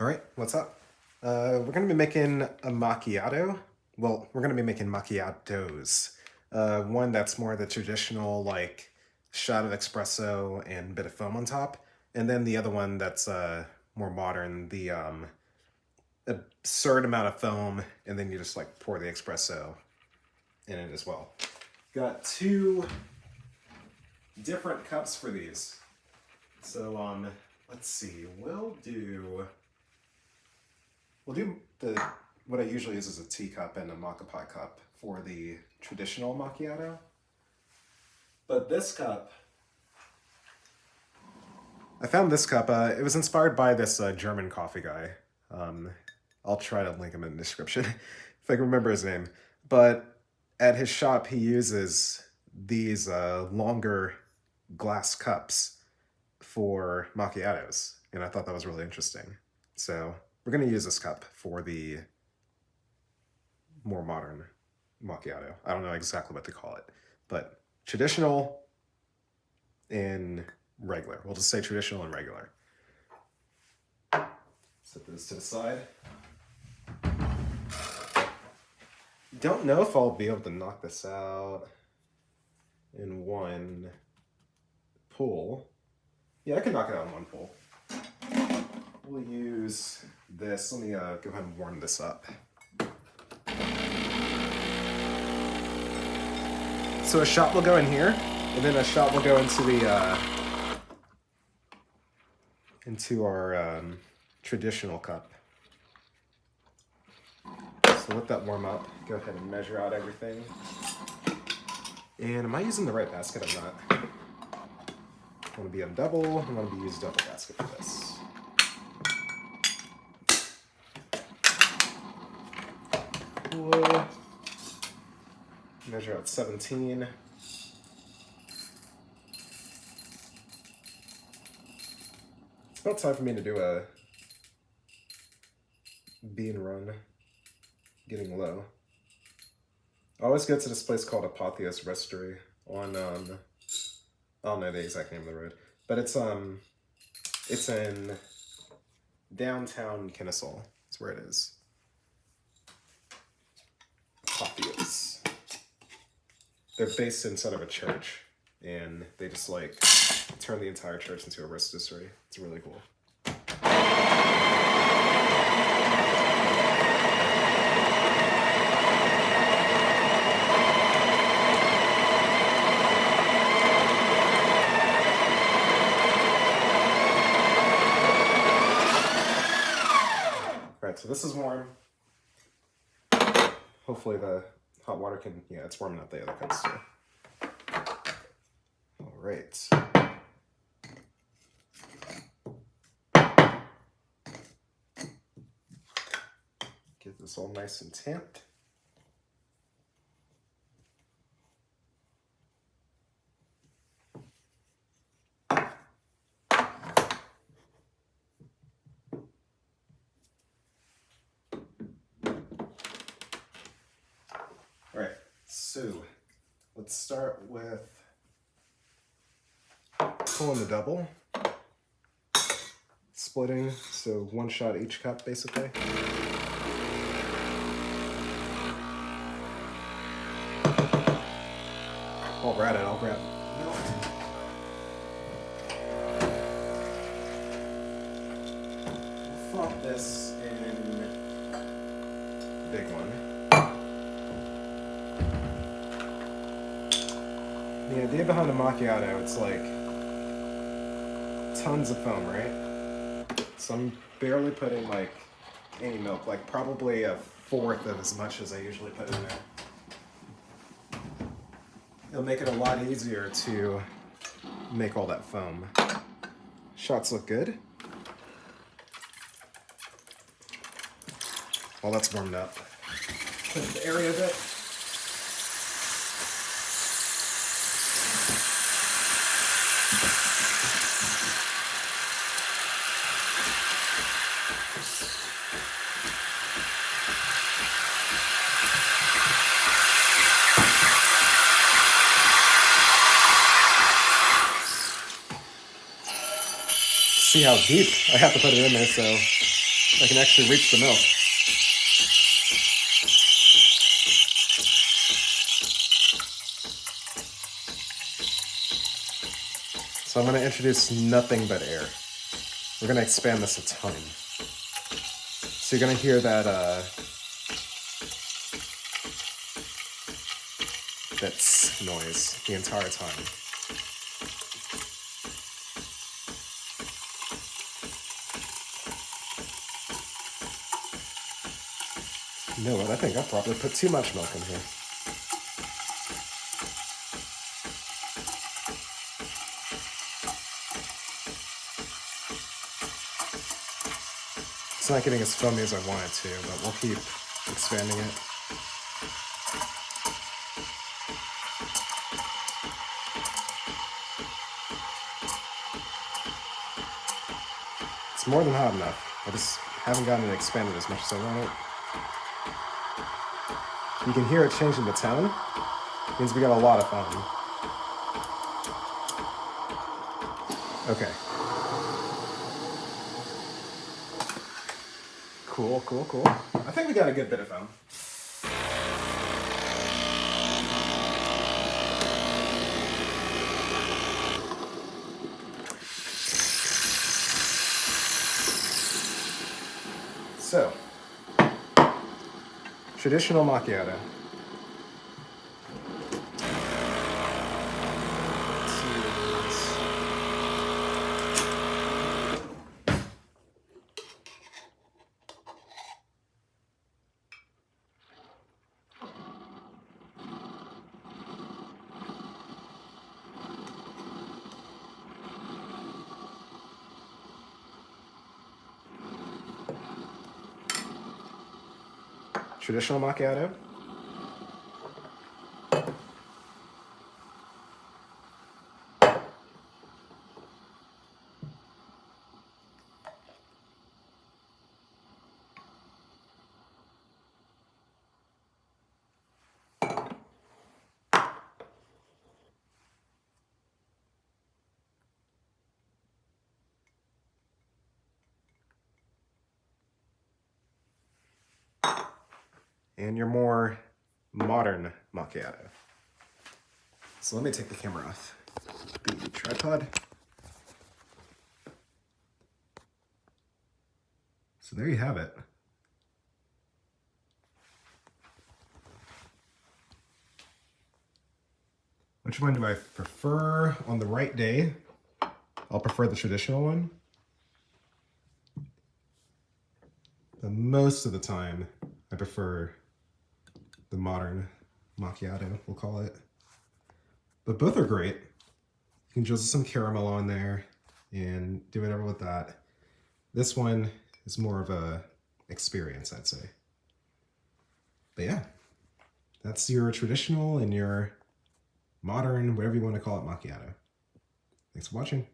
All right, what's up? We're going to be making a macchiato. Well, we're going to be making macchiatos. One that's more the traditional, like, shot of espresso and bit of foam on top. And then the other one that's more modern, the absurd amount of foam, and then you just, like, pour the espresso in it as well. Got two different cups for these. So, let's see, we'll do what I usually use is a teacup and a maca pot cup for the traditional macchiato. But this cup, I found this cup. It was inspired by this German coffee guy. I'll try to link him in the description if I can remember his name. But at his shop, he uses these longer glass cups for macchiatos, and I thought that was really interesting. So we're going to use this cup for the more modern macchiato. I don't know exactly what to call it, but traditional and regular. We'll just say traditional and regular. Set this to the side. Don't know if I'll be able to knock this out in one pull. Yeah, I can knock it out in one pull. We'll use this. Let me go ahead and warm this up. So a shot will go in here, and then a shot will go into the into our traditional cup. So let that warm up. Go ahead and measure out everything. And am I using the right basket? I'm not. I want to be a double. I want to be used double basket for this. Cool. Measure out 17. It's about time for me to do a bean run. Getting low. I always go to this place called Apotheos Restaurant on I don't know the exact name of the road, but it's in downtown Kennesaw. That's where it is. Apotheos. They're based inside of a church, and they just like turn the entire church into a rotisserie. It's really cool. Alright, so this is warm. Hopefully the hot water can, yeah, it's warming up the other cups too. Alright. Get this all nice and tamped. Alright, so let's start with pulling the double, splitting, so one shot each cup basically. I'll grab it, I'll grab milk. We'll flop this in the big one. The idea behind a macchiato, it's like tons of foam, right? So I'm barely putting like any milk, like probably a fourth of as much as I usually put in there. It'll make it a lot easier to make all that foam. Shots look good. While that's warmed up, clean the area a bit. See how deep I have to put it in there, so I can actually reach the milk. So I'm going to introduce nothing but air. We're going to expand this a ton. So you're going to hear that that noise the entire time. You know what? I think I probably put too much milk in here. It's not getting as foamy as I want it to, but we'll keep expanding it. It's more than hot enough. I just haven't gotten it expanded as much as I want it. You can hear it changing the tone. It means we got a lot of foam. Okay. Cool, cool, cool. I think we got a good bit of foam. So, traditional macchiato. Traditional macchiato. And your more modern macchiato. So let me take the camera off the tripod. So there you have it. Which one do I prefer on the right day? I'll prefer the traditional one. But most of the time, I prefer the modern macchiato, we'll call it. But both are great. You can drizzle some caramel on there and do whatever with that. This one is more of a experience, I'd say. But yeah, that's your traditional and your modern, whatever you want to call it, macchiato. Thanks for watching.